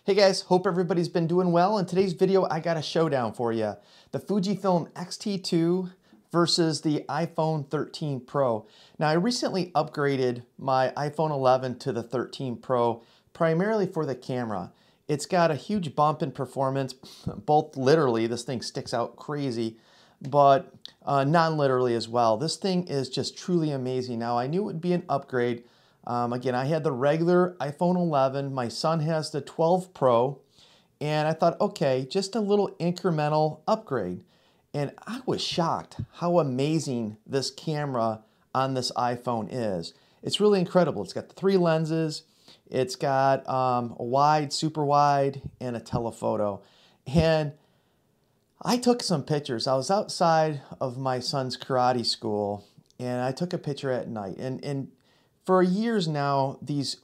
Hey guys, hope everybody's been doing well. In today's video, I got a showdown for you. The Fujifilm X-T2 versus the iPhone 13 Pro. Now I recently upgraded my iPhone 11 to the 13 Pro primarily for the camera. It's got a huge bump in performance, both literally, this thing sticks out crazy, but non-literally as well. This thing is just truly amazing. Now I knew it would be an upgrade. Again, I had the regular iPhone 11, my son has the 12 Pro, and I thought, okay, just a little incremental upgrade. And I was shocked how amazing this camera on this iPhone is. It's really incredible. It's got the 3 lenses, it's got a wide, super wide, and a telephoto. And I took some pictures. I was outside of my son's karate school, and I took a picture at night. And for years now, these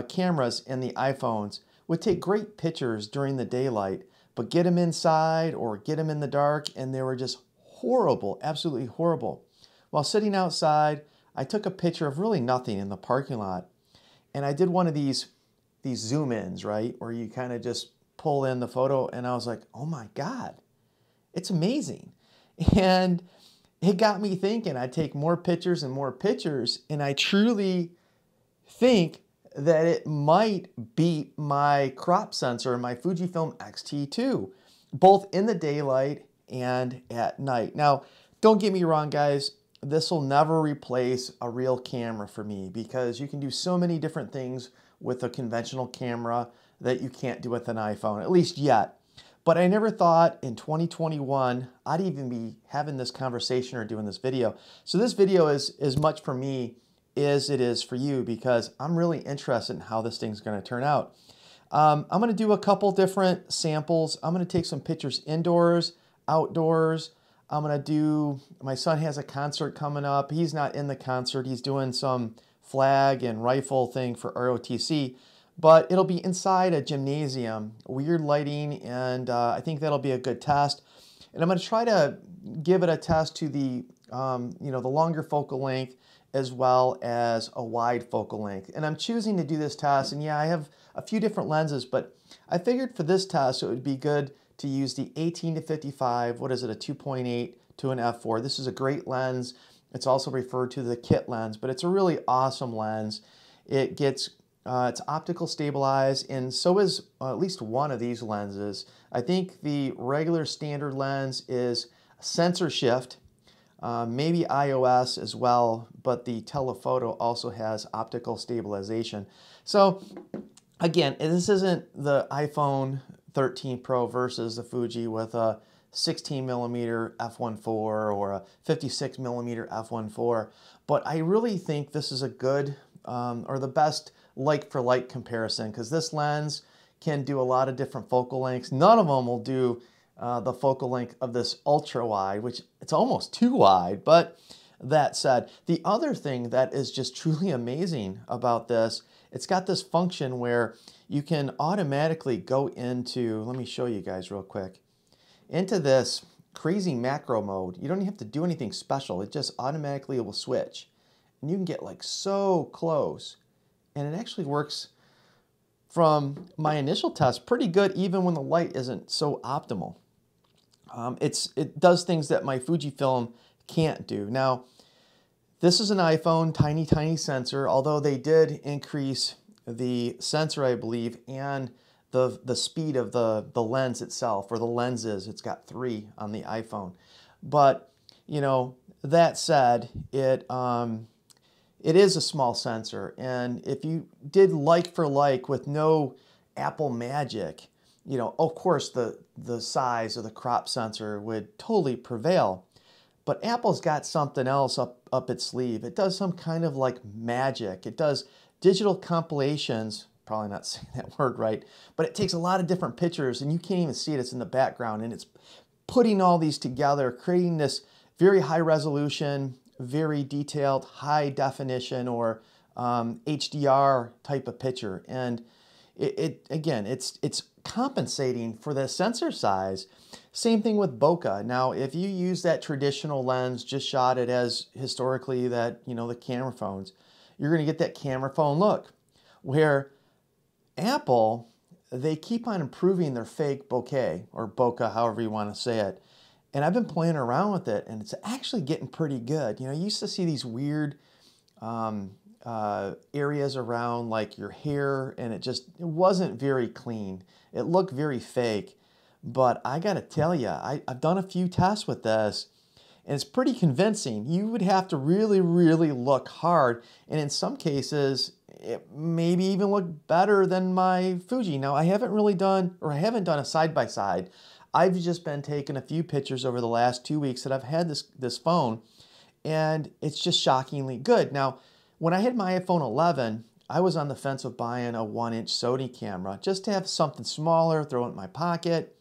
cameras in the iPhones would take great pictures during the daylight, but get them inside or get them in the dark, and they were just horrible, absolutely horrible. While sitting outside, I took a picture of really nothing in the parking lot, and I did one of these zoom-ins, right, where you kind of just pull in the photo, and I was like, oh my God, it's amazing. And it got me thinking. I take more pictures and more pictures, and I truly think that it might beat my crop sensor in my Fujifilm X-T2, both in the daylight and at night. Now, don't get me wrong, guys. This will never replace a real camera for me because you can do so many different things with a conventional camera that you can't do with an iPhone, at least yet. But I never thought in 2021 I'd even be having this conversation or doing this video. So this video is as much for me as it is for you because I'm really interested in how this thing's going to turn out. I'm going to do a couple different samples. I'm going to take some pictures indoors, outdoors. I'm going to do, my son has a concert coming up. He's not in the concert. He's doing some flag and rifle thing for ROTC. But it'll be inside a gymnasium, weird lighting, and I think that'll be a good test. And I'm going to try to give it a test to the, the longer focal length as well as a wide focal length. And I'm choosing to do this test, and yeah, I have a few different lenses, but I figured for this test it would be good to use the 18-55, what is it, a 2.8 to an f4. This is a great lens. It's also referred to the kit lens, but it's a really awesome lens. It gets it's optical stabilized, and so is at least one of these lenses. I think the regular standard lens is sensor shift, maybe iOS as well, but the telephoto also has optical stabilization. So again, this isn't the iPhone 13 Pro versus the Fuji with a 16mm f1.4 or a 56mm f1.4, but I really think this is a good or the best like-for-like comparison because this lens can do a lot of different focal lengths. None of them will do the focal length of this ultra wide, which it's almost too wide. But that said, the other thing that is just truly amazing about this, it's got this function where you can automatically go into, let me show you guys real quick, into this crazy macro mode. You don't even have to do anything special. It just automatically will switch. And you can get like so close. And it actually works from my initial test pretty good even when the light isn't so optimal. It does things that my Fujifilm can't do. Now, this is an iPhone, tiny, tiny sensor, although they did increase the sensor, I believe, and the speed of the lens itself, or the lenses. It's got 3 on the iPhone. But, that said, it is a small sensor, and if you did like for like with no Apple magic, of course the size of the crop sensor would totally prevail. But Apple's got something else up its sleeve. It does some kind of like magic. It does digital compilations, probably not saying that word right, but it takes a lot of different pictures and you can't even see it. It's in the background, and it's putting all these together, creating this very high resolution, very detailed, high definition or HDR type of picture. And again, it's compensating for the sensor size. Same thing with bokeh. Now, if you use that traditional lens, just shot it as historically that, the camera phones, you're going to get that camera phone look. Where Apple, they keep on improving their fake bokeh, or bokeh, however you want to say it. And I've been playing around with it, and it's actually getting pretty good. You know, you used to see these weird areas around like your hair, and it wasn't very clean. It looked very fake. But I gotta tell you, I've done a few tests with this, and it's pretty convincing. You would have to really, really look hard, and in some cases, it maybe even look better than my Fuji. Now, I haven't done a side-by-side. I've just been taking a few pictures over the last 2 weeks that I've had this phone, and it's just shockingly good. Now, when I had my iPhone 11, I was on the fence of buying a 1-inch Sony camera just to have something smaller, throw it in my pocket.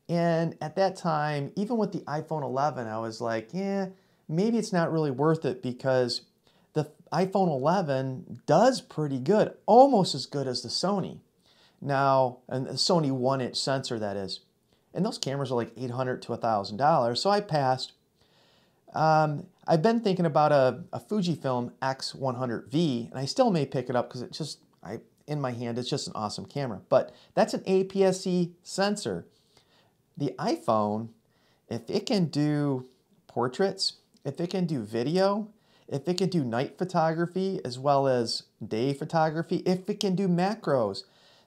And at that time, even with the iPhone 11, I was like, yeah, maybe it's not really worth it, because the iPhone 11 does pretty good, almost as good as the Sony. Now, and the Sony 1-inch sensor, that is. And those cameras are like $800 to $1,000, so I passed. I've been thinking about a Fujifilm X100V, and I still may pick it up because in my hand, it's just an awesome camera. But that's an APS-C sensor. The iPhone, if it can do portraits, if it can do video, if it can do night photography as well as day photography, if it can do macros,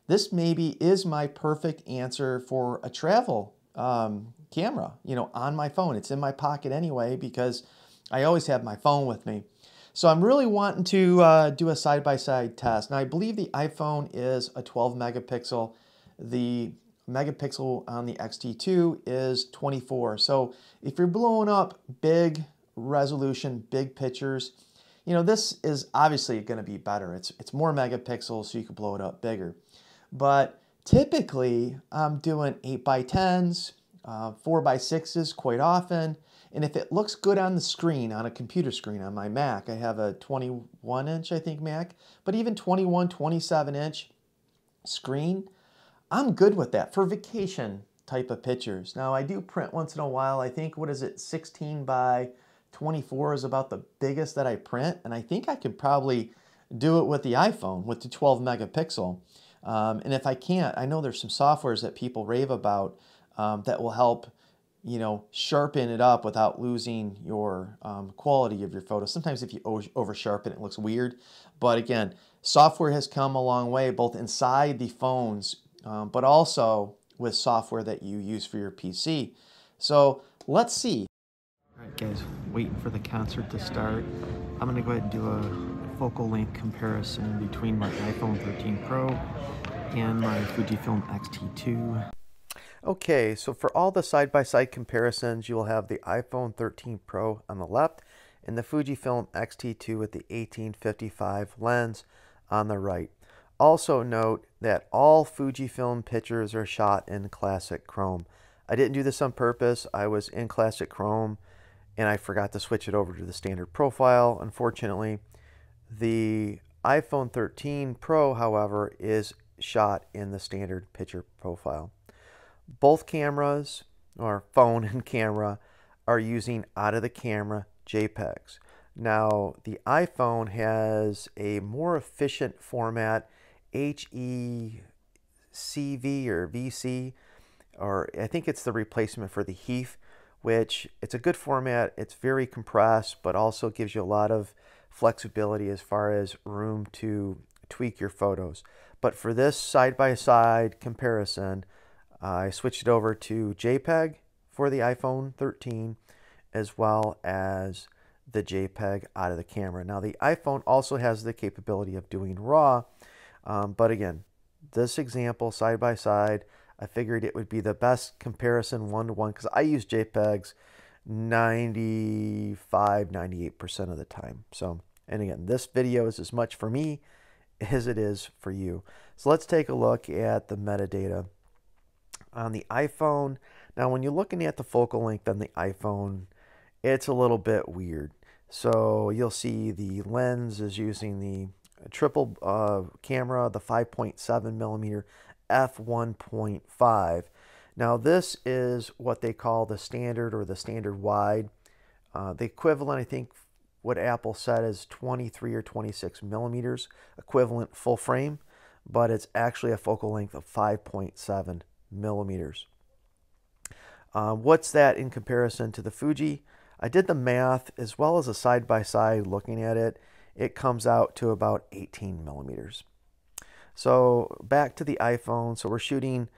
this maybe is my perfect answer for a travel camera, you know, on my phone. It's in my pocket anyway because I always have my phone with me. So I'm really wanting to do a side-by-side test. Now, I believe the iPhone is a 12 megapixel. The megapixel on the X-T2 is 24. So if you're blowing up big resolution, big pictures, you know, this is obviously going to be better. It's more megapixels, so you can blow it up bigger. But typically, I'm doing 8x10s, 4x6s quite often. And if it looks good on the screen, on a computer screen, on my Mac, I have a 21-inch, I think, Mac, but even 21, 27-inch screen, I'm good with that for vacation type of pictures. Now, I do print once in a while. I think, 16 by 24 is about the biggest that I print, and I think I could probably do it with the iPhone, with the 12 megapixel. And if I can't, I know there's some softwares that people rave about that will help, you know, sharpen it up without losing your quality of your photo. Sometimes if you over sharpen, it looks weird. But again, software has come a long way, both inside the phones, but also with software that you use for your PC. So let's see. All right, guys, waiting for the concert to start. I'm gonna go ahead and do a focal length comparison between my iPhone 13 Pro and my Fujifilm X-T2. Okay, so for all the side-by-side comparisons, you will have the iPhone 13 Pro on the left and the Fujifilm X-T2 with the 1855 lens on the right. Also note that all Fujifilm pictures are shot in classic chrome. I didn't do this on purpose. I was in classic chrome and I forgot to switch it over to the standard profile, unfortunately. The iPhone 13 Pro, however, is shot in the standard picture profile. Both cameras, or phone and camera, are using out of the camera JPEGs. Now, the iPhone has a more efficient format, HECV or VC, or I think it's the replacement for the HEIF, which it's a good format. It's very compressed, but also gives you a lot of flexibility as far as room to tweak your photos. But for this side-by-side comparison, I switched it over to JPEG for the iPhone 13 as well as the JPEG out of the camera. Now, the iPhone also has the capability of doing RAW, but again, this example side by side, I figured it would be the best comparison one-to-one because I use JPEGs 95–98% of the time. So, and again, this video is as much for me as it is for you. So let's take a look at the metadata on the iPhone. Now, when you're looking at the focal length on the iPhone, it's a little bit weird. So you'll see the lens is using the triple camera, the 5.7mm f1.5. Now, this is what they call the standard or the standard wide. The equivalent, I think, what Apple said is 23 or 26 millimeters, equivalent full frame. but it's actually a focal length of 5.7 millimeters. What's that in comparison to the Fuji? I did the math as well as a side-by-side looking at it. It comes out to about 18 millimeters. So back to the iPhone. So we're shooting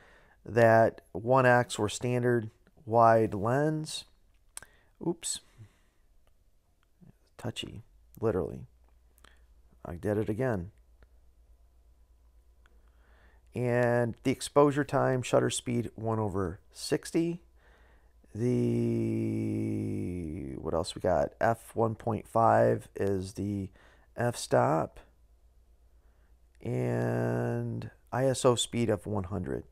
that 1x or standard wide lens. Oops. Touchy, literally. I did it again. And the exposure time, shutter speed 1/60. What else we got? f1.5 is the f-stop. And ISO speed of 100.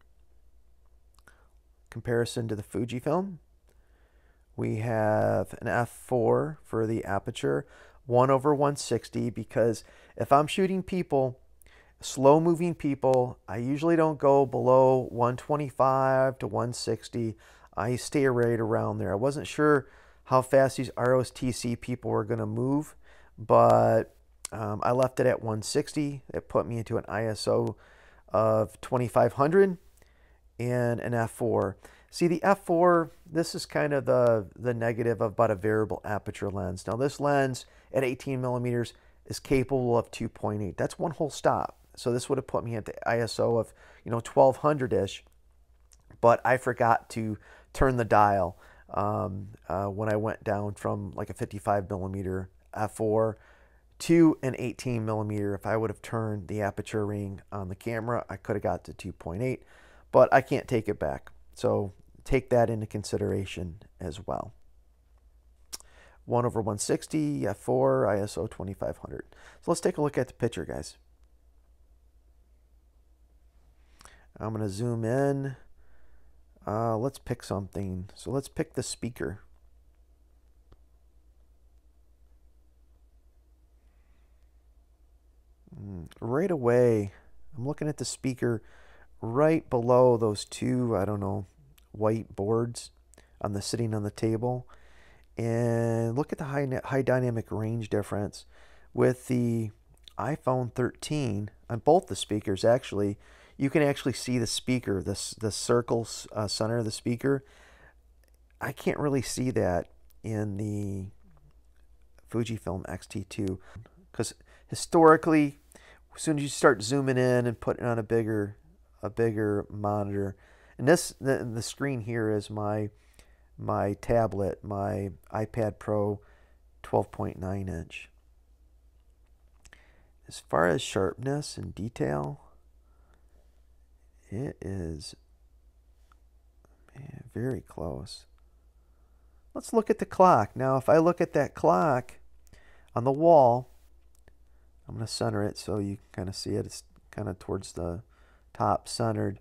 Comparison to the Fujifilm, we have an f4 for the aperture, 1/160, because if I'm shooting people, slow moving people, I usually don't go below 125 to 160. I stay right around there. I wasn't sure how fast these ROTC people were going to move, but I left it at 160. It put me into an ISO of 2500 and an f4. See, the f4, this is kind of the negative about a variable aperture lens. Now this lens at 18 millimeters is capable of 2.8. That's one whole stop. So this would have put me at the ISO of 1200-ish, but I forgot to turn the dial when I went down from like a 55 millimeter f4 to an 18 millimeter. If I would have turned the aperture ring on the camera, I could have got to 2.8, but I can't take it back. So take that into consideration as well. 1/160, f4, ISO 2500. So let's take a look at the picture, guys. I'm going to zoom in. Let's pick something. So let's pick the speaker. Right away, I'm looking at the speaker right below those two, I don't know, white boards sitting on the table. And look at the high dynamic range difference with the iPhone 13 on both the speakers. Actually, you can actually see the speaker, the circle center of the speaker. I can't really see that in the Fujifilm X-T2 because historically, as soon as you start zooming in and putting on a bigger monitor, and the screen here is my tablet, my iPad Pro 12.9 inch. As far as sharpness and detail, it is very close. Let's look at the clock. Now, if I look at that clock on the wall, I'm going to center it so you can kind of see it. It's kind of towards the top centered.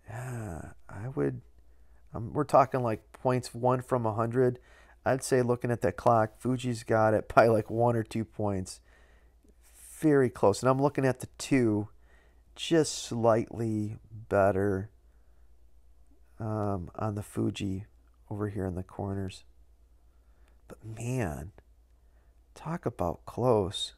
Yeah, we're talking like points 1 from 100. I'd say looking at that clock, Fuji's got it by like 1 or 2 points. Very close. And I'm looking at the 2, just slightly better on the Fuji over here in the corners. But man, talk about close.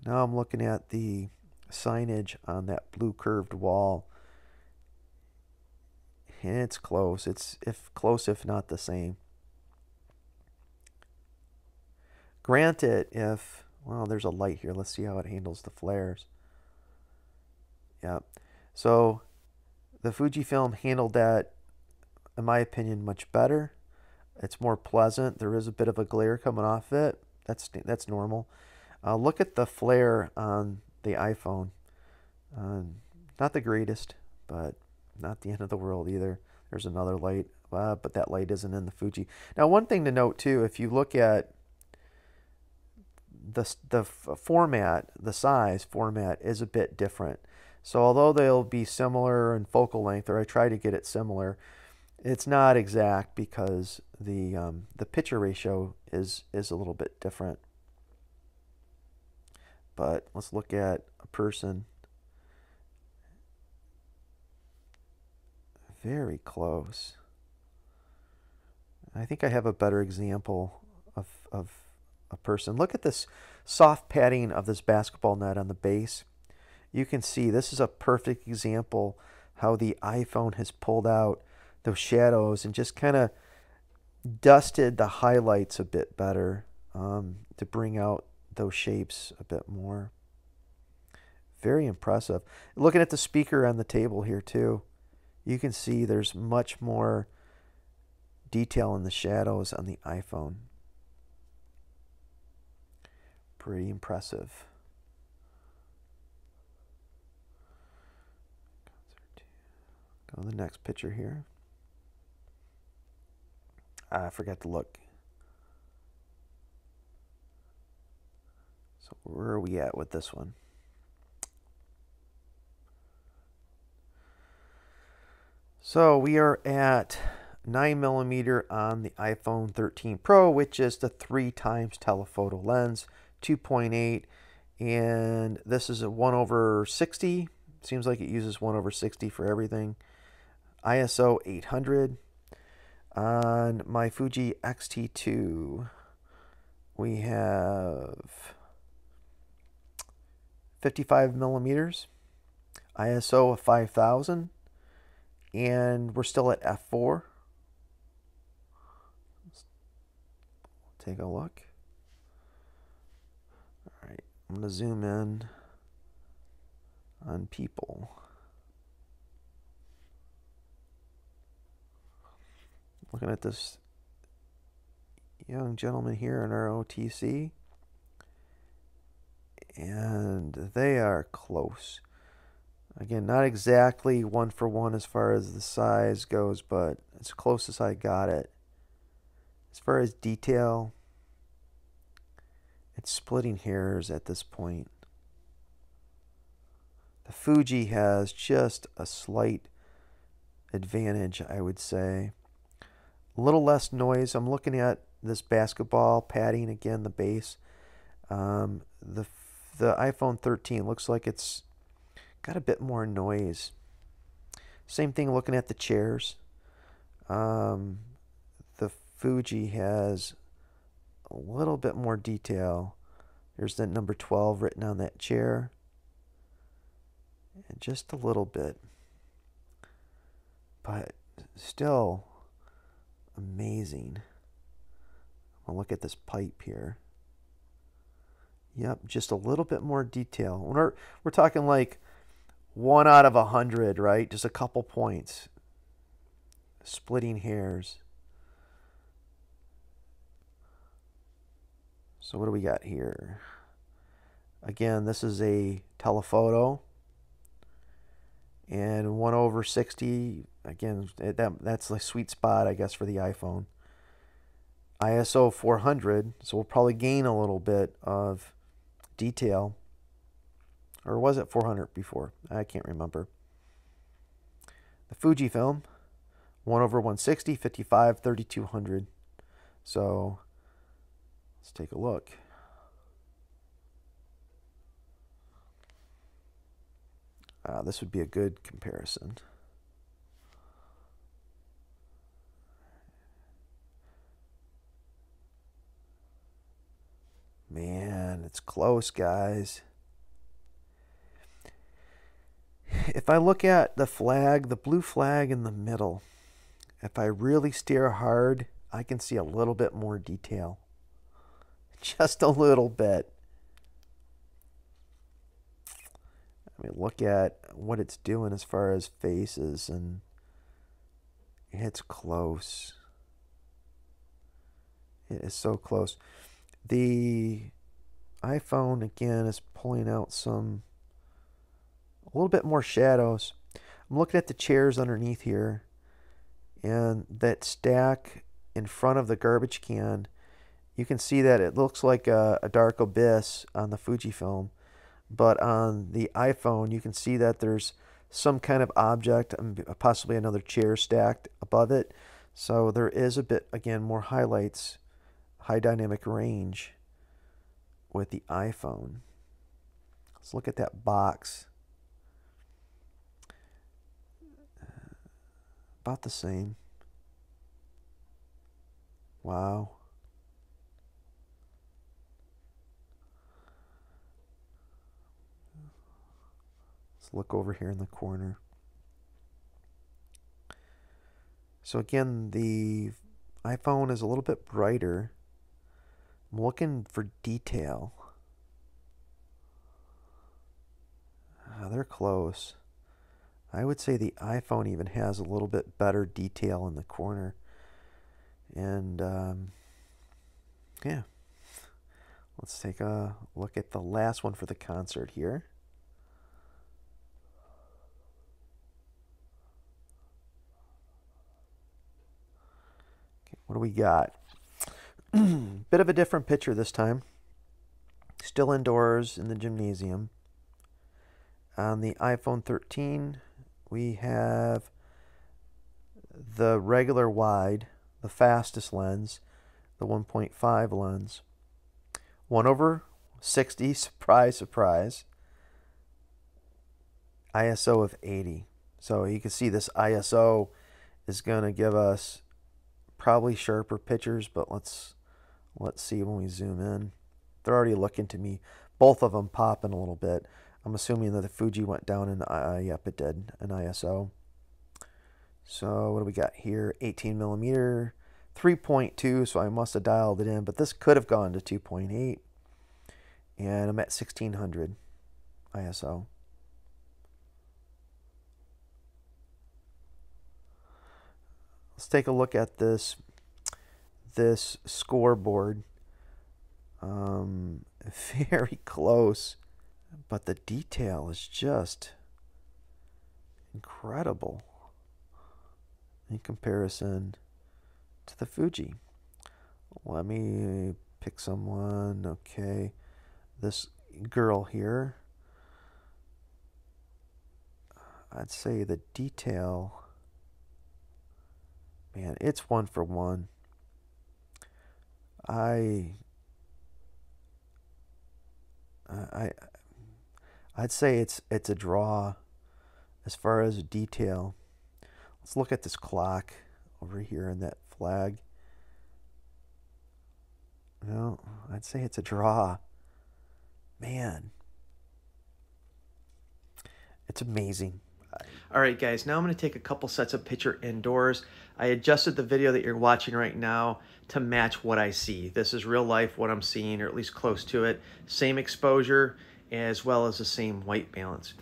Now I'm looking at the signage on that blue curved wall. And it's close. It's close, if not the same. Granted, well, there's a light here. Let's see how it handles the flares. Yeah. So the Fujifilm handled that, in my opinion, much better. It's more pleasant. There is a bit of a glare coming off it. That's normal. Look at the flare on the iPhone. Not the greatest, but not the end of the world either. There's another light, but that light isn't in the Fuji. Now, one thing to note too, if you look at the format, the size format is a bit different. So although they'll be similar in focal length, or I try to get it similar, it's not exact because the picture ratio is a little bit different. But let's look at a person. Very close. I think I have a better example of a person. Look at this soft padding of this basketball net on the base. You can see this is a perfect example how the iPhone has pulled out those shadows and just kind of dusted the highlights a bit better to bring out those shapes a bit more. Very impressive. Looking at the speaker on the table here too, you can see there's much more detail in the shadows on the iPhone. Pretty impressive. Go to the next picture here. I forgot to look. So where are we at with this one? So we are at 9mm on the iPhone 13 Pro, which is the 3x telephoto lens, 2.8, and this is a 1/60. Seems like it uses 1/60 for everything. ISO 800. On my Fuji X-T2, we have 55mm, ISO of 5000, and we're still at f4. Let's take a look. All right, I'm going to zoom in on people. Looking at this young gentleman here in our OTC, and they are close. Again, not exactly 1-for-1 as far as the size goes, but as close as I got it. As far as detail, it's splitting hairs at this point. The Fuji has just a slight advantage, I would say. A little less noise. I'm looking at this basketball padding again, the base. The iPhone 13 looks like it's got a bit more noise. Same thing looking at the chairs. The Fuji has a little bit more detail. There's the number 12 written on that chair. And just a little bit. But still amazing. I'll look at this pipe here. Yep, just a little bit more detail. We're talking like 1 out of 100, right? Just a couple points. Splitting hairs. So what do we got here? Again, this is a telephoto. And 1/60, again, that's the sweet spot, I guess, for the iPhone. ISO 400, so we'll probably gain a little bit of detail. Or was it 400 before? I can't remember. The Fujifilm, 1/160, 55, 3200. So let's take a look. This would be a good comparison. Man, it's close, guys. If I look at the flag, the blue flag in the middle, if I really stare hard, I can see a little bit more detail. Just a little bit. I mean, look at what it's doing as far as faces, and it's close. It is so close. The iPhone, again, is pulling out a little bit more shadows. I'm looking at the chairs underneath here, and that stack in front of the garbage can, you can see that it looks like a dark abyss on the Fujifilm. But on the iPhone, you can see that there's some kind of object, possibly another chair stacked above it. So there is a bit, again, more highlights, high dynamic range with the iPhone. Let's look at that box. About the same. Wow. Let's look over here in the corner. So again, the iPhone is a little bit brighter. I'm looking for detail. They're close. I would say the iPhone even has a little bit better detail in the corner. And yeah, let's take a look at the last one for the concert here. Okay, what do we got? Bit of a different picture this time. Still indoors in the gymnasium. On the iPhone 13, we have the regular wide, the fastest lens, the 1.5 lens. 1/60, surprise, surprise. ISO of 80. So you can see this ISO is going to give us probably sharper pictures, but let's see when we zoom in. They're already looking to me, both of them popping a little bit. I'm assuming that the Fuji went down in, yep, it did, an ISO. So what do we got here? 18 millimeter, 3.2, so I must have dialed it in, but this could have gone to 2.8. And I'm at 1600 ISO. Let's take a look at this scoreboard. Very close, but the detail is just incredible in comparison to the Fuji. Let me pick someone. Okay, this girl here. I'd say the detail, man, it's one for one. I'd say it's a draw as far as detail. Let's look at this clock over here in that flag. No, I'd say it's a draw. Man, it's amazing. All right, guys, now I'm going to take a couple sets of picture indoors. I adjusted the video that you're watching right now to match what I see. This is real life, what I'm seeing, or at least close to it. Same exposure, as well as the same white balance.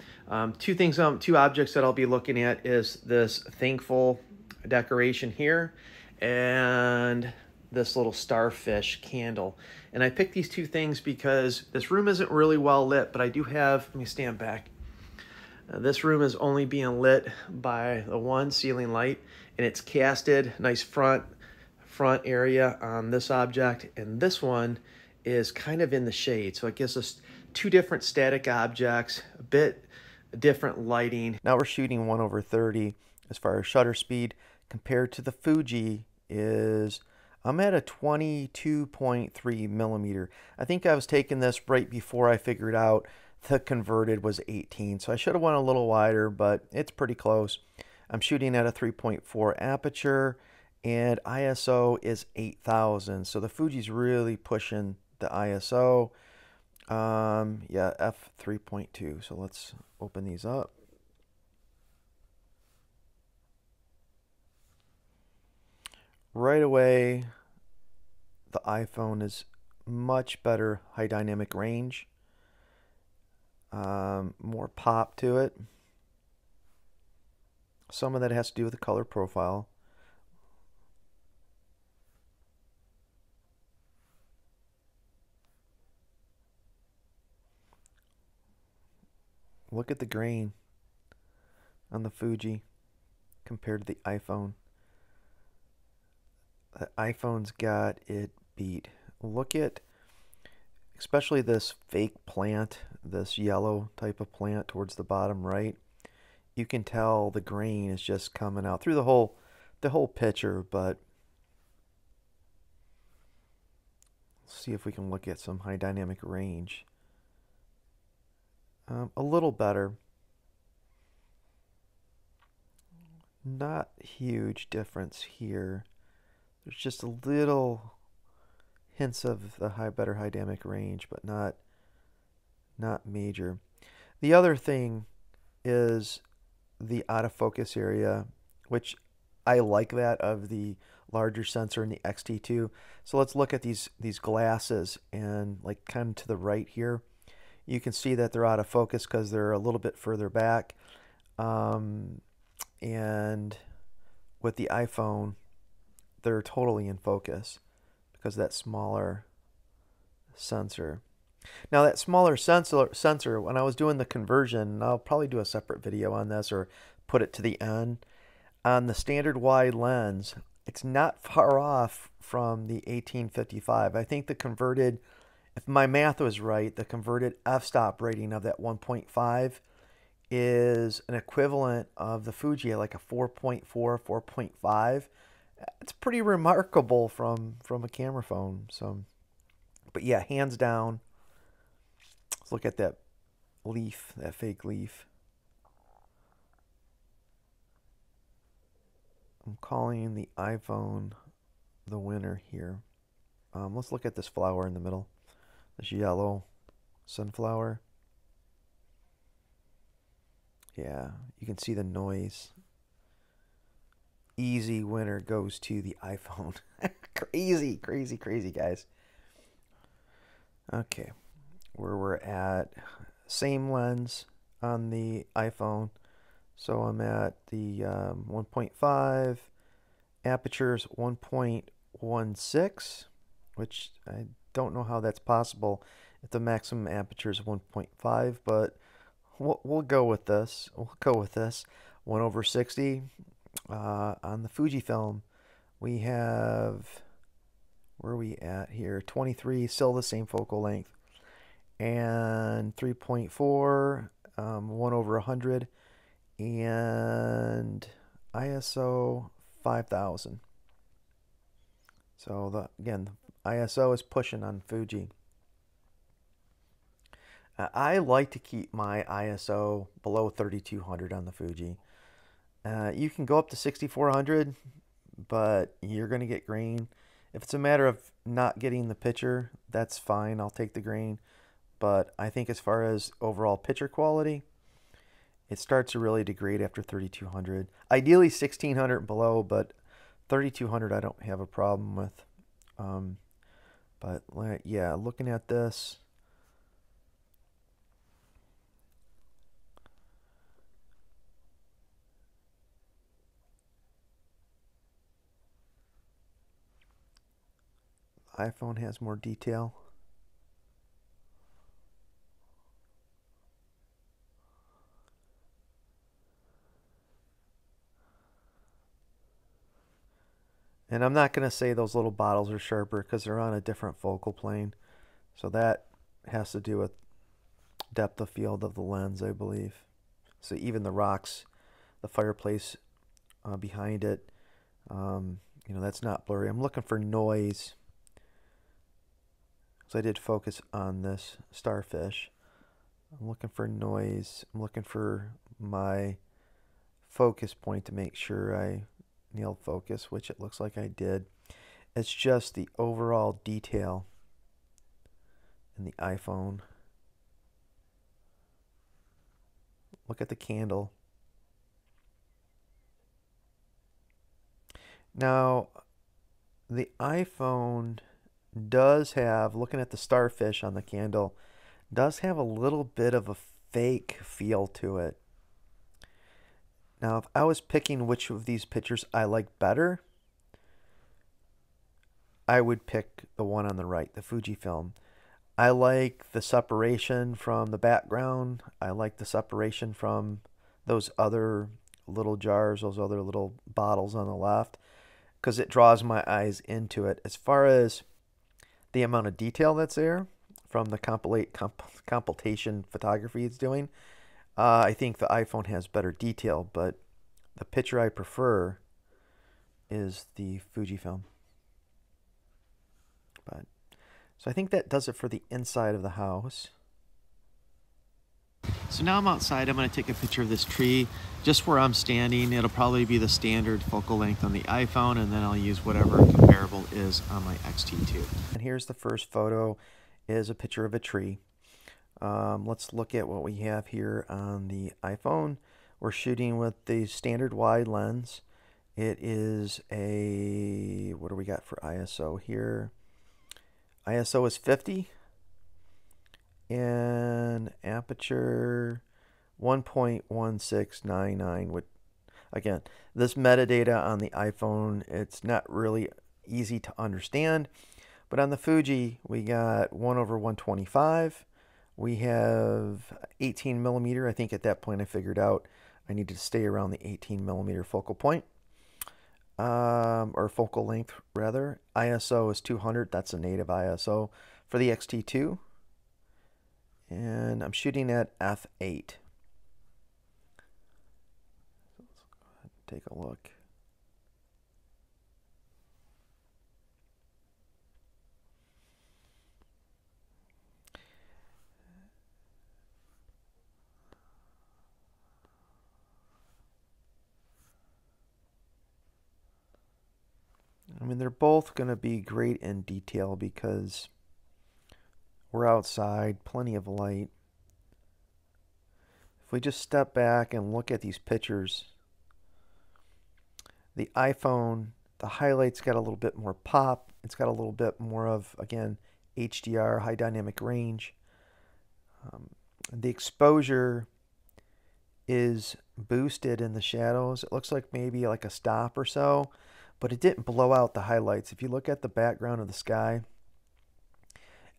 Two objects that I'll be looking at is this thankful decoration here and this little starfish candle. And I picked these two things because this room isn't really well lit, but I do have, let me stand back. This room is only being lit by the one ceiling light, and it's casted, nice front area on this object, and this one is kind of in the shade. So it gives us two different static objects, a bit different lighting. Now we're shooting 1/30 as far as shutter speed compared to the Fuji is, I'm at a 22.3 millimeter. I think I was taking this right before I figured out the converted was 18, so I should have went a little wider, but it's pretty close. I'm shooting at a 3.4 aperture, and ISO is 8000, so the Fuji's really pushing the ISO. Yeah, f3.2. So let's open these up. Right away, the iPhone is much better high dynamic range. More pop to it. Some of that has to do with the color profile. Look at the grain on the Fuji compared to the iPhone. The iPhone's got it beat. Look at especially this fake plant, this yellow type of plant towards the bottom right. You can tell the grain is just coming out through the whole picture, but let's see if we can look at some high dynamic range. A little better. Not huge difference here. There's just a little hints of the better high dynamic range, but not major. The other thing is the autofocus area, which I like that of the larger sensor in the X-T2. So let's look at these glasses, and like kind of to the right here, you can see that they're out of focus because they're a little bit further back. And with the iPhone, they're totally in focus because of that smaller sensor. Now that smaller sensor, when I was doing the conversion, and I'll probably do a separate video on this or put it to the end, on the standard wide lens, it's not far off from the 1855. I think the converted, if my math was right, the converted f-stop rating of that 1.5 is an equivalent of the Fuji at like a 4.4, 4.5. It's pretty remarkable from a camera phone. So, but yeah, hands down. Let's look at that leaf, that fake leaf. I'm calling the iPhone the winner here. Let's look at this flower in the middle, this yellow sunflower. Yeah, you can see the noise. Easy winner goes to the iPhone. Crazy, crazy, crazy, guys. Okay, where we're at, same lens on the iPhone. So I'm at the 1.5, aperture's 1.16, which I don't know how that's possible if the maximum aperture is 1.5, but we'll go with this. We'll go with this. 1/60. On the Fujifilm, we have, where are we at here? 23, still the same focal length, and 3.4, 1/100. And ISO 5000. So again, the ISO is pushing on Fuji. I like to keep my ISO below 3200 on the Fuji. You can go up to 6400, but you're going to get grain. If it's a matter of not getting the picture, that's fine. I'll take the grain. But I think as far as overall picture quality, it starts to really degrade after 3200. Ideally 1600 and below, but 3200 I don't have a problem with. But yeah, looking at this, iPhone has more detail. And I'm not going to say those little bottles are sharper because they're on a different focal plane. So that has to do with depth of field of the lens, I believe. So even the rocks, the fireplace behind it, you know, that's not blurry. I'm looking for noise. So I did focus on this starfish. I'm looking for noise. I'm looking for my focus point to make sure I nailed focus, which it looks like I did. It's just the overall detail in the iPhone. Look at the candle. Now, the iPhone does have, looking at the starfish on the candle, does have a little bit of a fake feel to it. Now, if I was picking which of these pictures I like better, I would pick the one on the right, the Fujifilm. I like the separation from the background. I like the separation from those other little jars, those other little bottles on the left, because it draws my eyes into it. As far as the amount of detail that's there from the compilation photography it's doing, I think the iPhone has better detail, but the picture I prefer is the Fujifilm. But so I think that does it for the inside of the house. So now I'm outside. I'm going to take a picture of this tree just where I'm standing. It'll probably be the standard focal length on the iPhone, and then I'll use whatever comparable is on my X-T2. And here's the first photo, is a picture of a tree. Let's look at what we have here on the iPhone. We're shooting with the standard wide lens. It is a, what do we got for ISO here? ISO is 50 and aperture 1.1699. Which, again, this metadata on the iPhone, it's not really easy to understand. But on the Fuji, we got 1/125. We have 18 millimeter. I think at that point I figured out I needed to stay around the 18 millimeter focal point, or focal length rather. ISO is 200. That's a native ISO for the X-T2. And I'm shooting at f8. So let's go ahead and take a look. I mean, they're both going to be great in detail because we're outside, plenty of light. If we just step back and look at these pictures, the iPhone, the highlights got a little bit more pop. It's got a little bit more of, again, HDR, high dynamic range. The exposure is boosted in the shadows. It looks like maybe like a stop or so, but it didn't blow out the highlights. If you look at the background of the sky,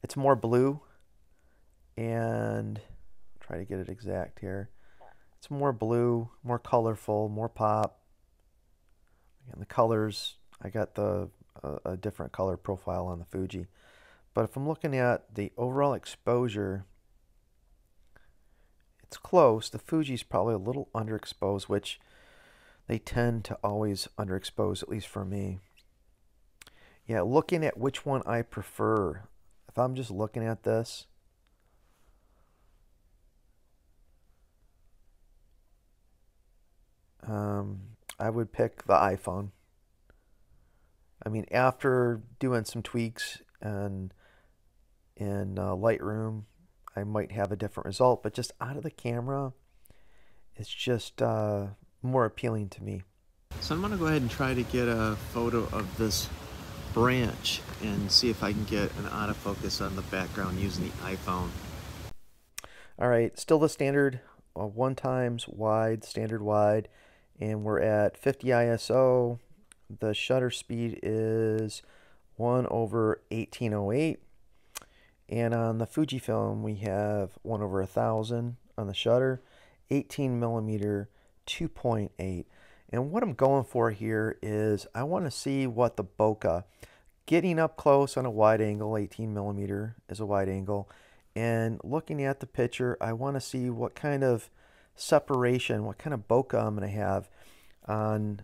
it's more blue, and I'll try to get it exact here. It's more blue, more colorful, more pop. And the colors, I got a different color profile on the Fuji. But if I'm looking at the overall exposure, it's close. The Fuji's probably a little underexposed, which they tend to always underexpose, at least for me. Yeah, looking at which one I prefer. If I'm just looking at this, I would pick the iPhone. I mean, after doing some tweaks and in Lightroom, I might have a different result, but just out of the camera, it's just more appealing to me. So I'm going to go ahead and try to get a photo of this branch and see if I can get an autofocus on the background using the iPhone. All right, still the standard 1x wide, standard wide, and we're at 50 ISO. The shutter speed is 1/1808. And on the Fujifilm, we have 1/1000 on the shutter, 18 millimeter, 2.8. And what I'm going for here is I want to see what the bokeh, getting up close on a wide angle, 18 millimeter is a wide angle, and looking at the picture, I want to see what kind of separation, what kind of bokeh I'm going to have on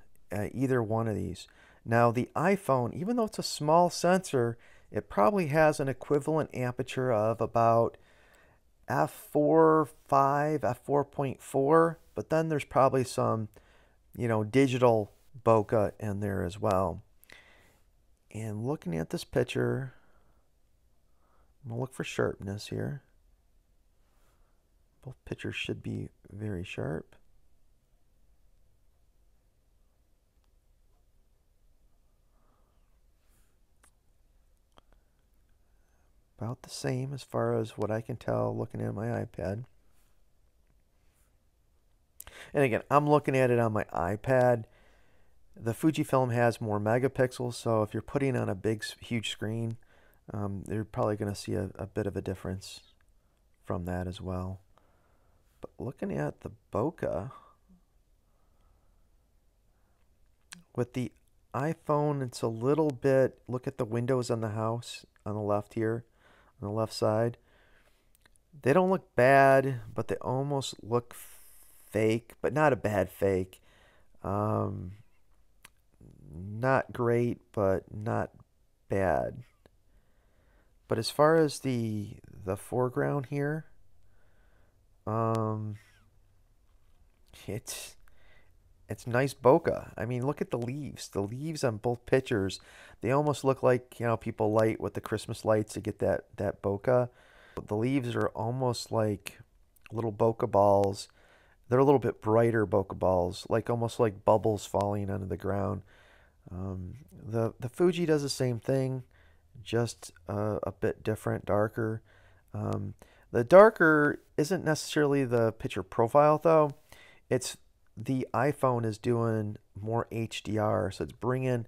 either one of these. Now the iPhone, even though it's a small sensor, it probably has an equivalent aperture of about f4.5, f4.4, but then there's probably some, digital bokeh in there as well. And looking at this picture, I'm going to look for sharpness here. Both pictures should be very sharp. About the same as far as what I can tell looking at my iPad. And again, I'm looking at it on my iPad. The Fujifilm has more megapixels, so if you're putting on a big, huge screen, you're probably going to see a bit of a difference from that as well. But looking at the bokeh, with the iPhone, it's a little bit, look at the windows on the house on the left here, on the left side. They don't look bad, but they almost look fake, but not a bad fake. Not great, but not bad. But as far as the foreground here, it's nice bokeh. I mean, look at the leaves. The leaves on both pictures, they almost look like, people light with the Christmas lights to get that bokeh. The leaves are almost like little bokeh balls. They're a little bit brighter bokeh balls, like almost like bubbles falling onto the ground. The Fuji does the same thing, just a bit different, darker. The darker isn't necessarily the picture profile though. It's the iPhone is doing more HDR, so it's bringing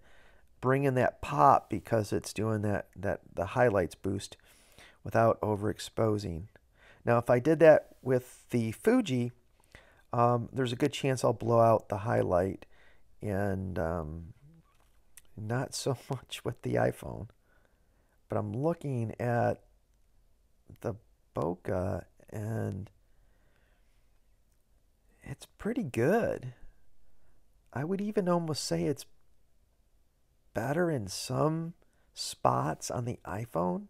that pop because it's doing that the highlights boost without overexposing. Now, if I did that with the Fuji, there's a good chance I'll blow out the highlight, and not so much with the iPhone. But I'm looking at the Bokeh, and it's pretty good. I would even almost say it's better in some spots on the iPhone.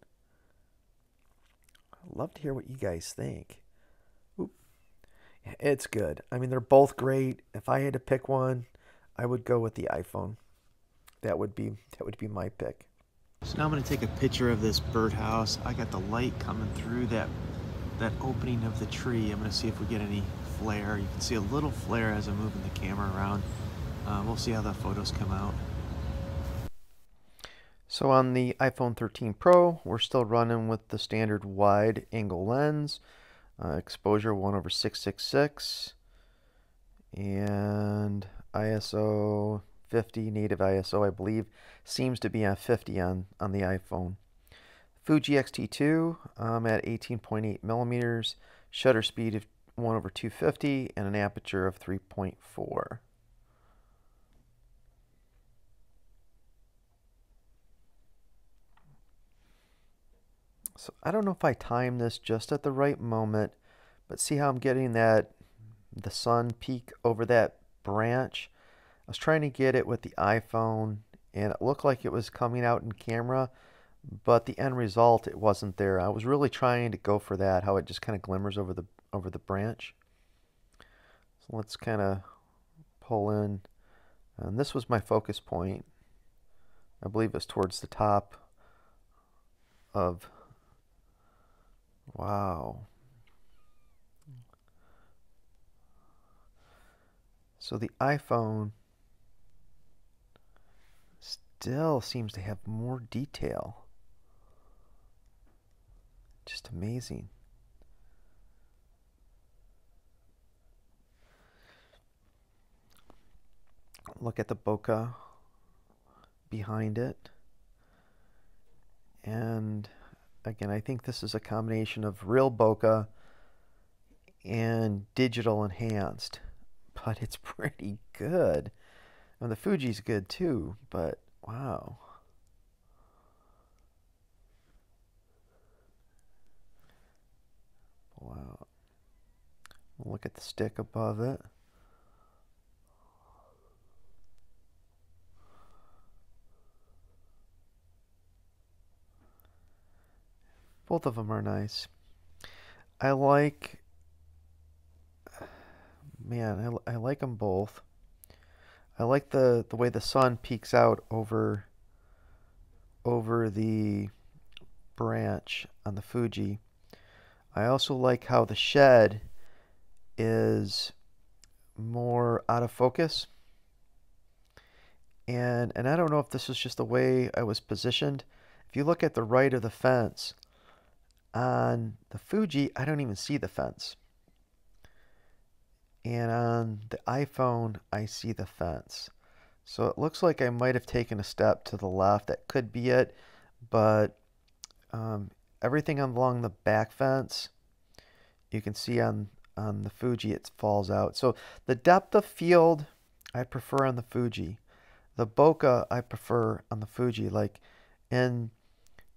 I'd love to hear what you guys think. Oop. It's good. I mean, they're both great. If I had to pick one, I would go with the iPhone. That would be my pick. So now I'm going to take a picture of this birdhouse. I got the light coming through that opening of the tree. I'm going to see if we get any flare. You can see a little flare as I'm moving the camera around. We'll see how the photos come out. So on the iPhone 13 Pro, we're still running with the standard wide angle lens, exposure 1/666, and ISO 50, native ISO, I believe, seems to be on 50 on the iPhone. Fuji X-T2 at 18.8 millimeters, shutter speed of 1/250, and an aperture of 3.4. So I don't know if I timed this just at the right moment, but see how I'm getting the sun peek over that branch? I was trying to get it with the iPhone, and it looked like it was coming out in camera, but the end result, it wasn't there. I was really trying to go for that, how it just kind of glimmers over the branch. So let's kind of pull in, and this was my focus point. I believe it's towards the top of, wow. So the iPhone still seems to have more detail. Just amazing. Look at the bokeh behind it. And again, I think this is a combination of real bokeh and digital enhanced, but it's pretty good. And the Fuji's good too, but wow. Wow. Look at the stick above it. Both of them are nice. I like, man, I like them both. I like the way the sun peeks out over the branch on the Fuji. I also like how the shed is more out of focus. And I don't know if this is just the way I was positioned. If you look at the right of the fence, on the Fuji, I don't even see the fence. And on the iPhone, I see the fence. So it looks like I might have taken a step to the left. That could be it. But everything along the back fence, you can see on the Fuji, it falls out. So the depth of field, I prefer on the Fuji. The bokeh, I prefer on the Fuji. Like, in,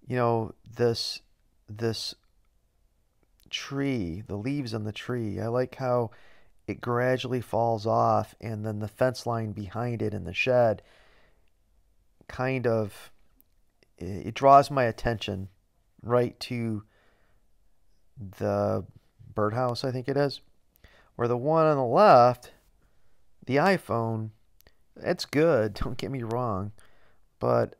you know, this tree, the leaves on the tree, I like how it gradually falls off, and then the fence line behind it in the shed kind of, it draws my attention right to the birdhouse, I think it is. Where the one on the left, the iPhone, it's good, don't get me wrong, but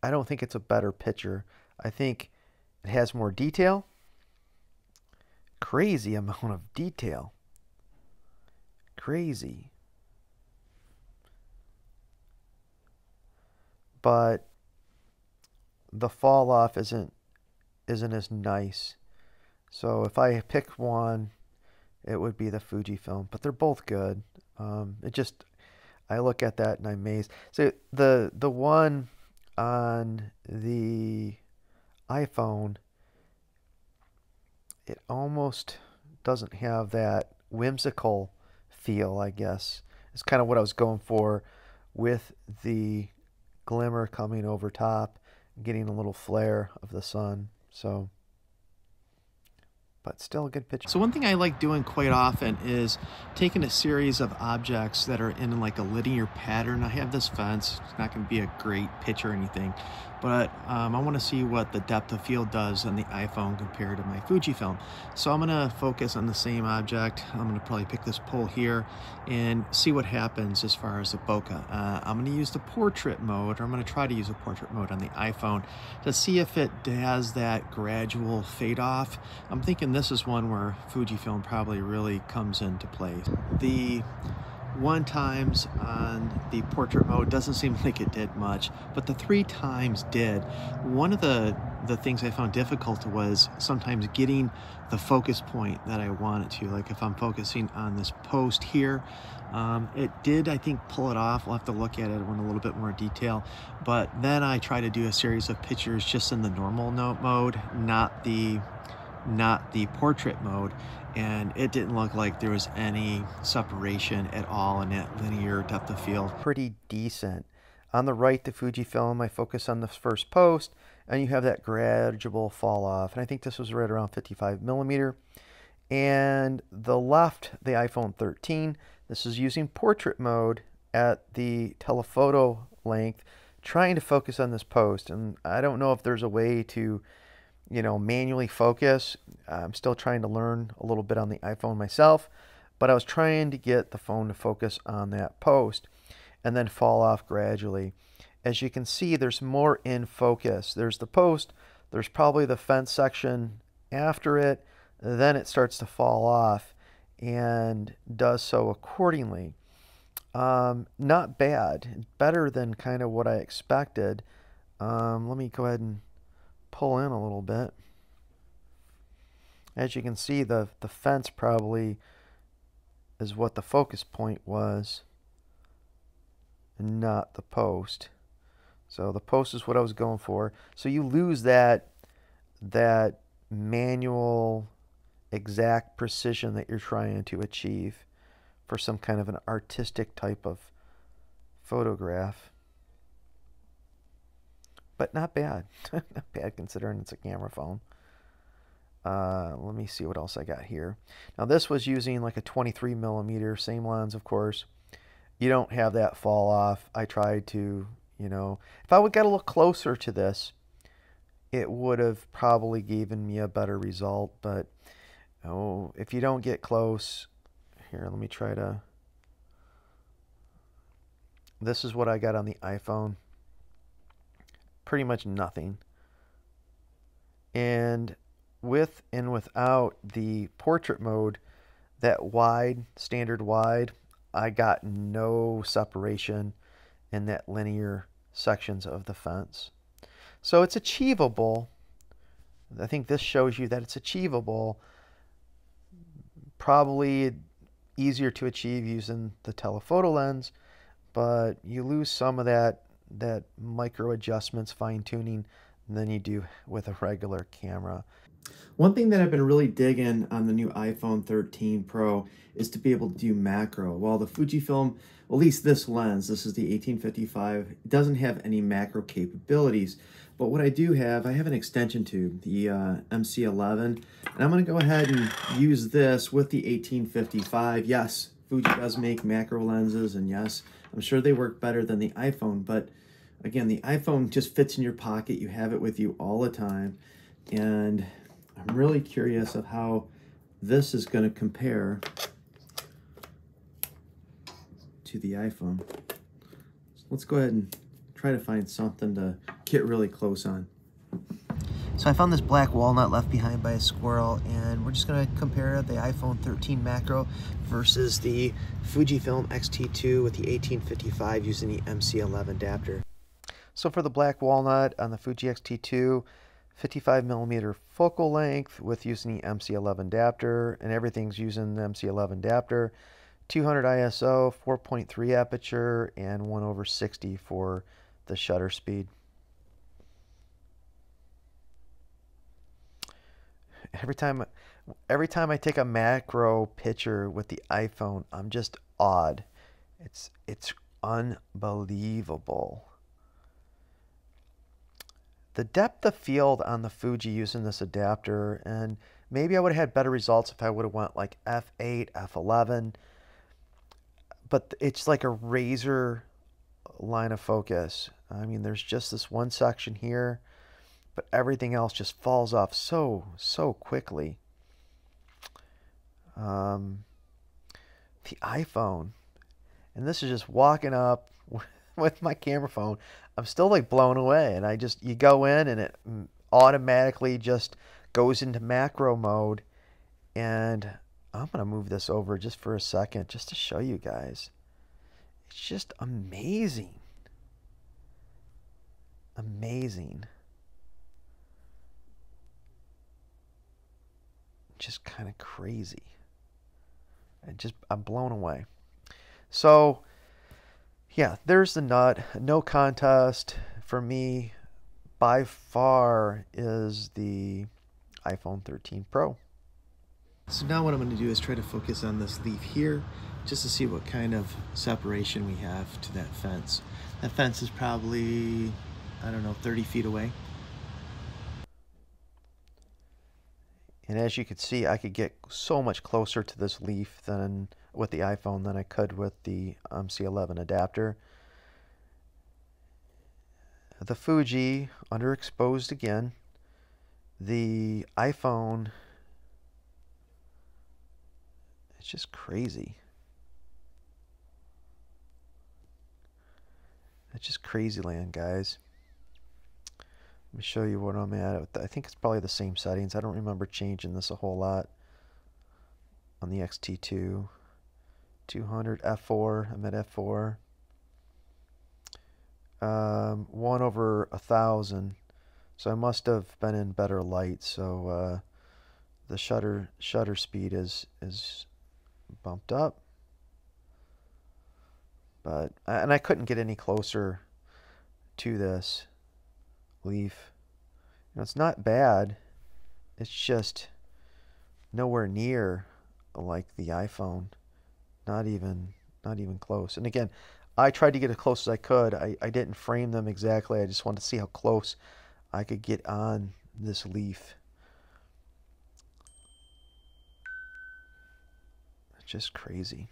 I don't think it's a better picture. I think it has more detail. crazy amount of detail. Crazy. But the fall off isn't as nice. So if I pick one, it would be the Fujifilm, but they're both good. I look at that and I'm amazed. So the one on the iPhone, it almost doesn't have that whimsical feel, I guess. It's kind of what I was going for with the glimmer coming over top, getting a little flare of the sun. So, but still a good picture. So one thing I like doing quite often is taking a series of objects that are in like a linear pattern. I have this fence. It's not going to be a great picture or anything, but I want to see what the depth of field does on the iPhone compared to my Fujifilm. So I'm going to focus on the same object. I'm going to probably pick this pole here and see what happens as far as the bokeh. I'm going to use the portrait mode, or I'm going to try to use a portrait mode on the iPhone to see if it has that gradual fade off. I'm thinking this is one where Fujifilm probably really comes into play. The 1x on the portrait mode doesn't seem like it did much, but the 3x did. One of the things I found difficult was sometimes getting the focus point that I wanted to. Like if I'm focusing on this post here, it did, I think, pull it off. We'll have to look at it in a little bit more detail. But then I try to do a series of pictures just in the normal mode, not the portrait mode, and it didn't look like there was any separation at all in that linear depth of field. Pretty decent. On the right, the Fujifilm, I focus on the first post, and you have that gradual fall off. And I think this was right around 55mm. And the left, the iPhone 13, this is using portrait mode at the telephoto length, trying to focus on this post. And I don't know if there's a way to, manually focus. I'm still trying to learn a little bit on the iPhone myself, but I was trying to get the phone to focus on that post and then fall off gradually. As you can see, there's more in focus. There's the post, there's probably the fence section after it, then it starts to fall off and does so accordingly. Not bad, better than kind of what I expected. Let me go ahead and pull in a little bit. As you can see, the fence probably is what the focus point was, and not the post. So the post is what I was going for. So you lose that manual exact precision that you're trying to achieve for some kind of an artistic type of photograph. But not bad. Not bad considering it's a camera phone. Let me see what else I got here. Now this was using like a 23mm, same lens of course. You don't have that fall off. I tried to, if I would get a little closer to this, it would have probably given me a better result. But if you don't get close, here, let me try to. This is what I got on the iPhone. Pretty much nothing. And with and without the portrait mode, that wide, standard wide, I got no separation in that linear sections of the fence. So it's achievable. I think this shows you that it's achievable. Probably easier to achieve using the telephoto lens, but you lose some of that micro adjustments, fine tuning, than you do with a regular camera. One thing that I've been really digging on the new iPhone 13 Pro is to be able to do macro. While the Fujifilm, at least this lens, this is the 1855, doesn't have any macro capabilities. But what I do have, I have an extension tube, the MC11, and I'm going to go ahead and use this with the 1855. Yes, Fuji does make macro lenses, and yes, I'm sure they work better than the iPhone, but again, the iPhone just fits in your pocket. You have it with you all the time, and I'm really curious of how this is going to compare to the iPhone. So let's go ahead and try to find something to get really close on. So I found this black walnut left behind by a squirrel, and we're just going to compare the iPhone 13 macro versus the Fujifilm X-T2 with the 1855 using the MC11 adapter. So for the black walnut on the Fuji X-T2, 55mm focal length with using the MC11 adapter, and everything's using the MC11 adapter. 200 ISO, 4.3 aperture, and 1/60 for the shutter speed. Every time I take a macro picture with the iPhone, I'm just awed. It's unbelievable. The depth of field on the Fuji using this adapter, and maybe I would have had better results if I would have went like f8, f11, but it's like a razor line of focus. I mean, there's just this one section here, but everything else just falls off so quickly. The iPhone, and this is just walking up with my camera phone, I'm still like blown away, and you go in and it automatically just goes into macro mode, and I'm gonna move this over just for a second just to show you guys. It's just amazing. Amazing. Just kind of crazy. I'm blown away. So yeah, there's the nut. No contest for me. By far is the iPhone 13 Pro. So now what I'm going to do is try to focus on this leaf here just to see what kind of separation we have to that fence. That fence is probably, I don't know, 30 feet away. And as you can see, I could get so much closer to this leaf than with the iPhone than I could with the MC11 adapter. The Fuji, underexposed again. The iPhone, it's just crazy. It's just crazy land, guys. Let me show you what I'm at. I think it's probably the same settings. I don't remember changing this a whole lot on the X-T2. 200 f4. I'm at f4. 1/1000. So I must have been in better light. So the shutter speed is bumped up. But I couldn't get any closer to this leaf. You know, it's not bad. It's just nowhere near like the iPhone. Not even close. And again, I tried to get as close as I could. I didn't frame them exactly. I just wanted to see how close I could get on this leaf. It's just crazy.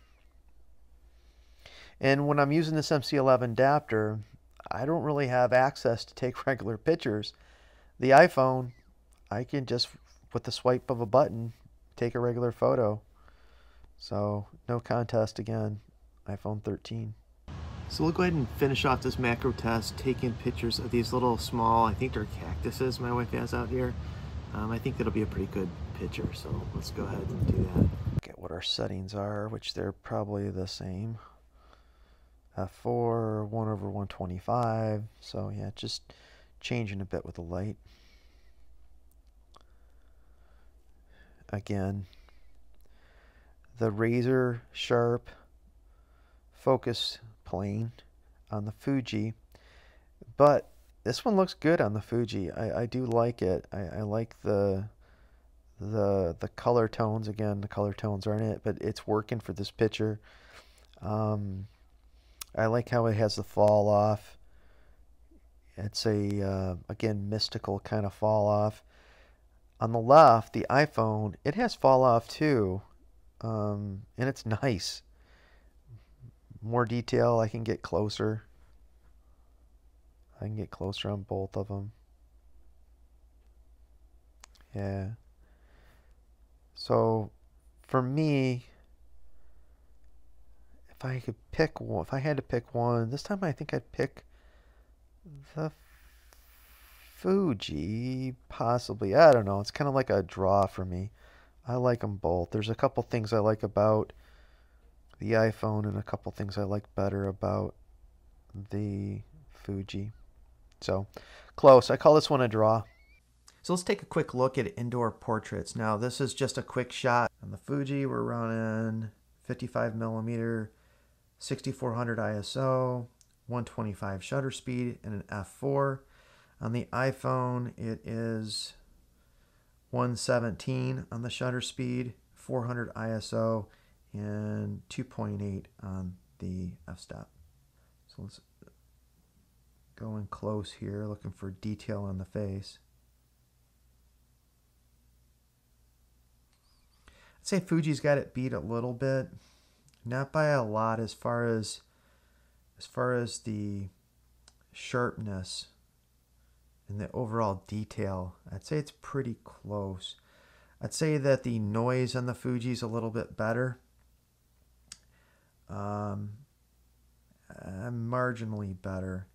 And when I'm using this MC11 adapter, I don't really have access to take regular pictures. The iPhone, I can just, with the swipe of a button, take a regular photo. So, no contest again, iPhone 13. So we'll go ahead and finish off this macro test, taking pictures of these little small, I think they're cactuses my wife has out here. I think that'll be a pretty good picture, so let's go ahead and do that. Look at what our settings are, which they're probably the same. F4, 1/125, so yeah, just changing a bit with the light. Again, the razor sharp focus plane on the Fuji, but this one looks good on the Fuji. I do like it. I like the color tones. Again, the color tones aren't it, but it's working for this picture. I like how it has the fall off. It's a again, mystical kind of fall off. On the left, the iPhone, it has fall off too, and it's nice. More detail. I can get closer. I can get closer on both of them. Yeah. So for me, if I could pick one, if I had to pick one, this time I think I'd pick the Fuji, possibly. I don't know. It's kind of like a draw for me. I like them both. There's a couple things I like about the iPhone and a couple things I like better about the Fuji. So, close. I call this one a draw. So let's take a quick look at indoor portraits. Now this is just a quick shot. On the Fuji, we're running 55 millimeter, 6400 ISO, 125 shutter speed, and an f4. On the iPhone, it is 117 on the shutter speed, 400 ISO, and 2.8 on the f-stop. So let's go in close here, looking for detail on the face. I'd say Fuji's got it beat a little bit, not by a lot as far as the sharpness and the overall detail. I'd say it's pretty close. I'd say that the noise on the Fuji is a little bit better. Marginally better.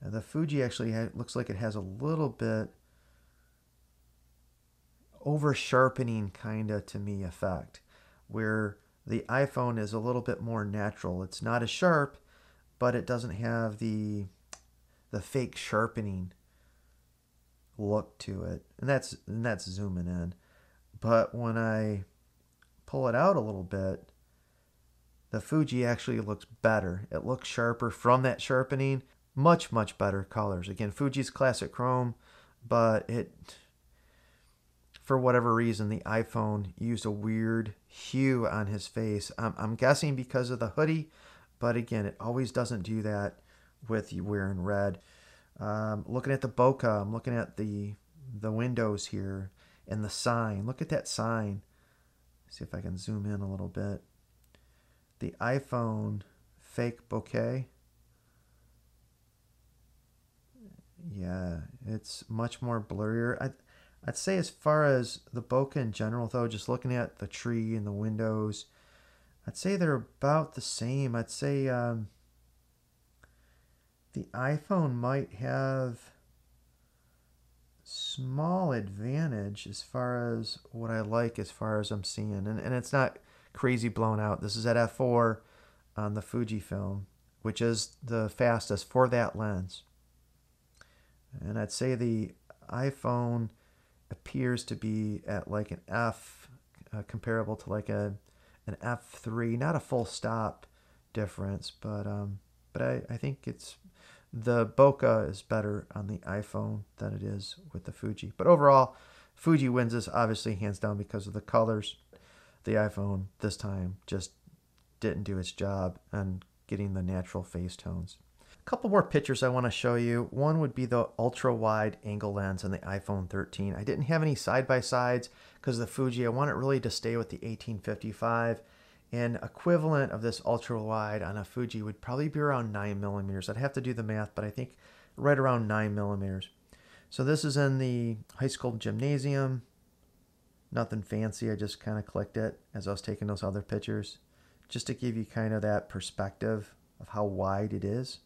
The Fuji actually looks like it has a little bit over sharpening kind of, to me, effect, where the iPhone is a little bit more natural. It's not as sharp, but it doesn't have the fake sharpening look to it, and that's zooming in. But when I pull it out a little bit, the Fuji actually looks better. It looks sharper from that sharpening. Much better colors. Again, Fuji's classic chrome, but for whatever reason, the iPhone used a weird hue on his face. I'm guessing because of the hoodie, but again, it always doesn't do that with you wearing red. Looking at the bokeh, I'm looking at the windows here and the sign. Look at that sign. See if I can zoom in a little bit. The iPhone fake bokeh. Yeah, it's much more blurrier. I'd say as far as the bokeh in general, though, just looking at the tree and the windows, I'd say they're about the same. I'd say the iPhone might have small advantage as far as what I like, as far as I'm seeing. And it's not crazy blown out. This is at f4 on the Fujifilm, which is the fastest for that lens. And I'd say the iPhone appears to be at like an F, comparable to like an f3, not a full stop difference, but I think the bokeh is better on the iPhone than it is with the Fuji. But overall, Fuji wins this obviously hands down because of the colors. The iPhone this time just didn't do its job on getting the natural face tones. A couple more pictures I want to show you. One would be the ultra wide angle lens on the iPhone 13. I didn't have any side-by-sides because the Fuji, I want it really to stay with the 1855. And equivalent of this ultra wide on a Fuji would probably be around 9 millimeters. I'd have to do the math, but I think right around 9 millimeters. So this is in the high school gymnasium. Nothing fancy, I just kind of clicked it as I was taking those other pictures, just to give you kind of that perspective of how wide it is.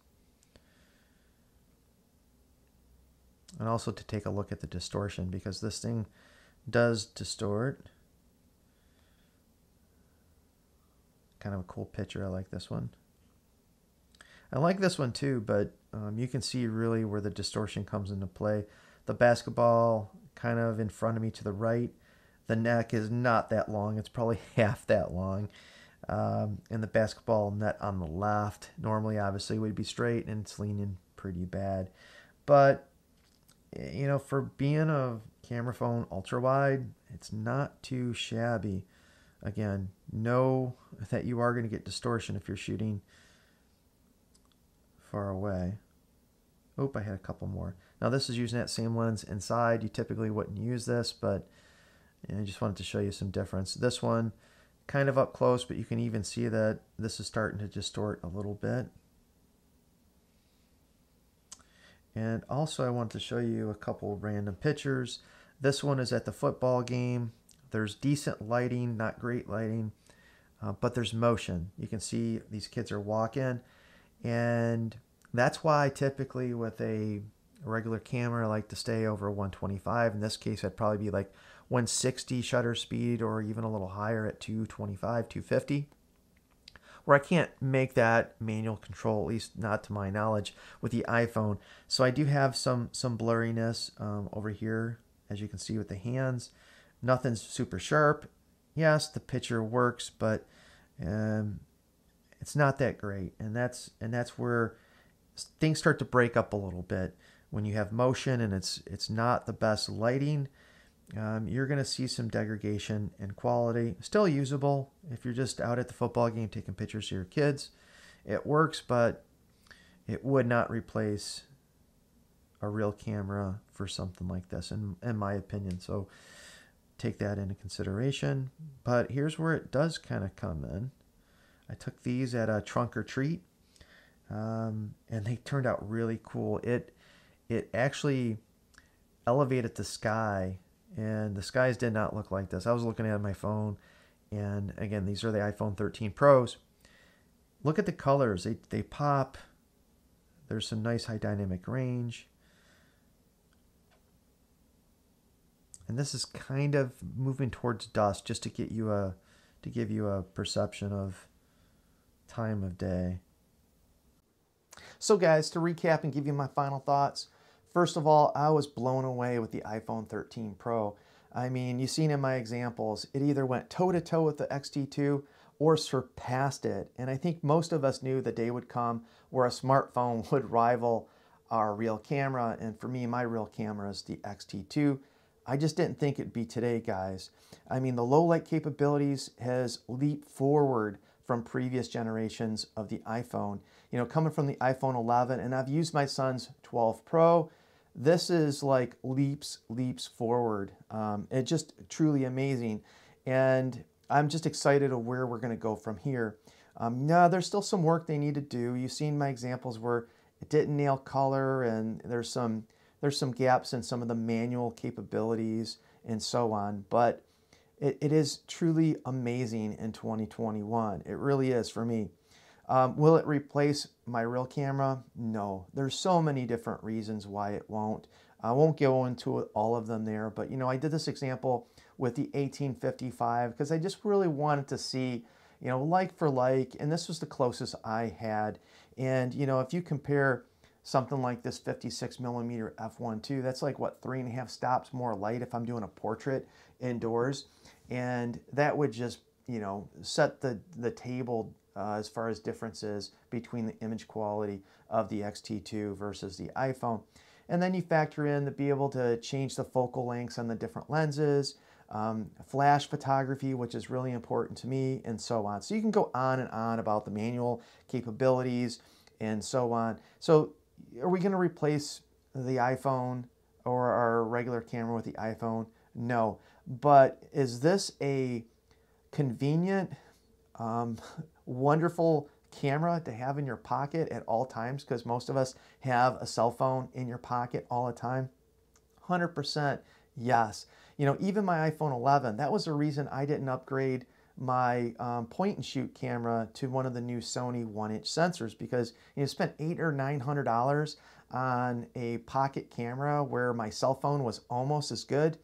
And also to take a look at the distortion, because this thing does distort. Kind of a cool picture. I like this one. I like this one too, but you can see really where the distortion comes into play. The basketball kind of in front of me to the right. The neck is not that long. It's probably half that long. And the basketball net on the left normally obviously would be straight, and it's leaning pretty bad. But you know, for being a camera phone ultra wide, it's not too shabby. Again, know that you are going to get distortion if you're shooting far away. Oh, I had a couple more. Now this is using that same lens inside. You typically wouldn't use this, but I just wanted to show you some difference. This one kind of up close, but you can even see that this is starting to distort a little bit. And also I want to show you a couple random pictures. This one is at the football game. There's decent lighting, not great lighting, but there's motion. You can see these kids are walking, and that's why typically with a A regular camera, I like to stay over 125. In this case, I'd probably be like 160 shutter speed or even a little higher at 225, 250. Where I can't make that manual control, at least not to my knowledge, with the iPhone. So I do have some blurriness over here, as you can see with the hands. Nothing's super sharp. Yes, the picture works, but it's not that great, and that's where things start to break up a little bit when you have motion and it's not the best lighting. You're going to see some degradation in quality. Still usable if you're just out at the football game taking pictures of your kids. It works, but it would not replace a real camera for something like this, in my opinion. So take that into consideration. But here's where it does kind of come in. I took these at a trunk or treat, and they turned out really cool. It actually elevated the sky, and the skies did not look like this. I was looking at my phone, and again, these are the iPhone 13 Pros. Look at the colors. They pop. There's some nice high dynamic range. And this is kind of moving towards dusk just to give you a perception of time of day. So guys, to recap and give you my final thoughts, first of all, I was blown away with the iPhone 13 Pro. I mean, you've seen in my examples, it either went toe-to-toe with the XT2 or surpassed it. And I think most of us knew the day would come where a smartphone would rival our real camera. And for me, my real camera is the XT2. I just didn't think it'd be today, guys. I mean, the low light capabilities has leaped forward from previous generations of the iPhone. You know, coming from the iPhone 11, and I've used my son's 12 Pro. This is like leaps forward. It's just truly amazing. And I'm just excited of where we're going to go from here. Now, there's still some work they need to do. You've seen my examples where it didn't nail color, and there's some gaps in some of the manual capabilities and so on. But it is truly amazing in 2021. It really is for me. Will it replace my real camera? No. There's so many different reasons why it won't. I won't go into all of them there, but you know, I did this example with the 1855 because I just really wanted to see, you know, like for like, and this was the closest I had. And you know, if you compare something like this 56mm f1.2, that's like what, 3.5 stops more light if I'm doing a portrait indoors, and that would just, you know, set the table as far as differences between the image quality of the XT2 versus the iPhone. And then you factor in to be able to change the focal lengths on the different lenses, flash photography, which is really important to me, and so on. So you can go on and on about the manual capabilities and so on. So are we going to replace the iPhone or our regular camera with the iPhone? No. But is this a convenient, wonderful camera to have in your pocket at all times? Because most of us have a cell phone in your pocket all the time. 100% yes. You know, even my iPhone 11, that was the reason I didn't upgrade my point and shoot camera to one of the new Sony 1-inch sensors, because you know, spent $800 or $900 on a pocket camera where my cell phone was almost as good.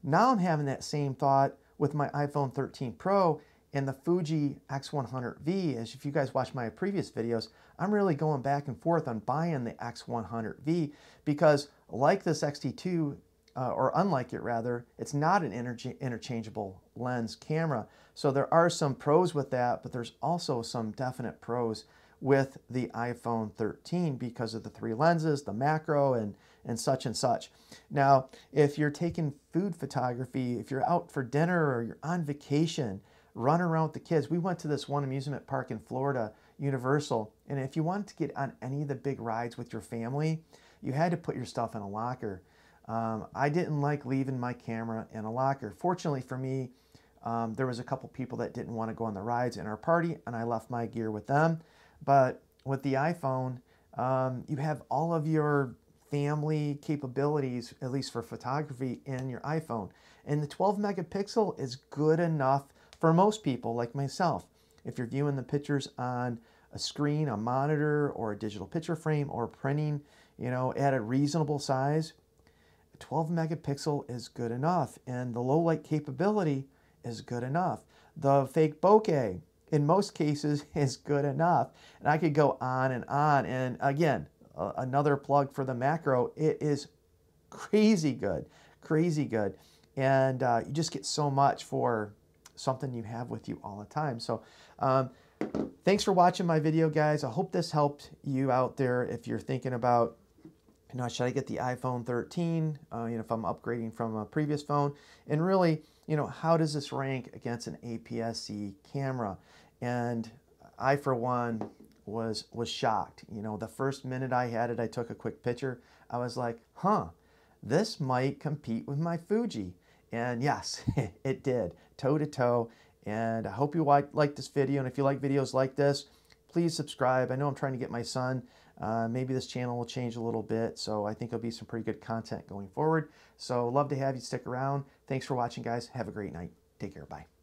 Now I'm having that same thought with my iPhone 13 Pro and the Fuji X100V. As if you guys watch my previous videos, I'm really going back and forth on buying the X100V because, like this XT2, or unlike it rather, it's not an interchangeable lens camera. So there are some pros with that, but there's also some definite pros with the iPhone 13 because of the 3 lenses, the macro, and such and such. Now, if you're taking food photography, if you're out for dinner or you're on vacation, run around with the kids. We went to this one amusement park in Florida, Universal, and if you wanted to get on any of the big rides with your family, you had to put your stuff in a locker. I didn't like leaving my camera in a locker. Fortunately for me, there was a couple people that didn't want to go on the rides in our party, and I left my gear with them. But with the iPhone, you have all of your family capabilities, at least for photography, in your iPhone. And the 12 megapixel is good enough for most people like myself. If you're viewing the pictures on a screen, a monitor, or a digital picture frame, or printing, you know, at a reasonable size, 12 megapixel is good enough, and the low light capability is good enough. The fake bokeh in most cases is good enough, and I could go on. And again, another plug for the macro. It is crazy good, crazy good, and you just get so much for something you have with you all the time. So thanks for watching my video, guys. I hope this helped you out there if you're thinking about, you know, should I get the iPhone 13, you know, if I'm upgrading from a previous phone, and really, you know, how does this rank against an APS-C camera? And I, for one, was shocked. You know, the first minute I had it, I took a quick picture. I was like, huh, this might compete with my Fuji. And yes, it did, toe to toe. And I hope you like this video. And if you like videos like this, please subscribe. I know I'm trying to get my son. Maybe this channel will change a little bit, so I think it'll be some pretty good content going forward. So love to have you stick around. Thanks for watching, guys. Have a great night. Take care. Bye.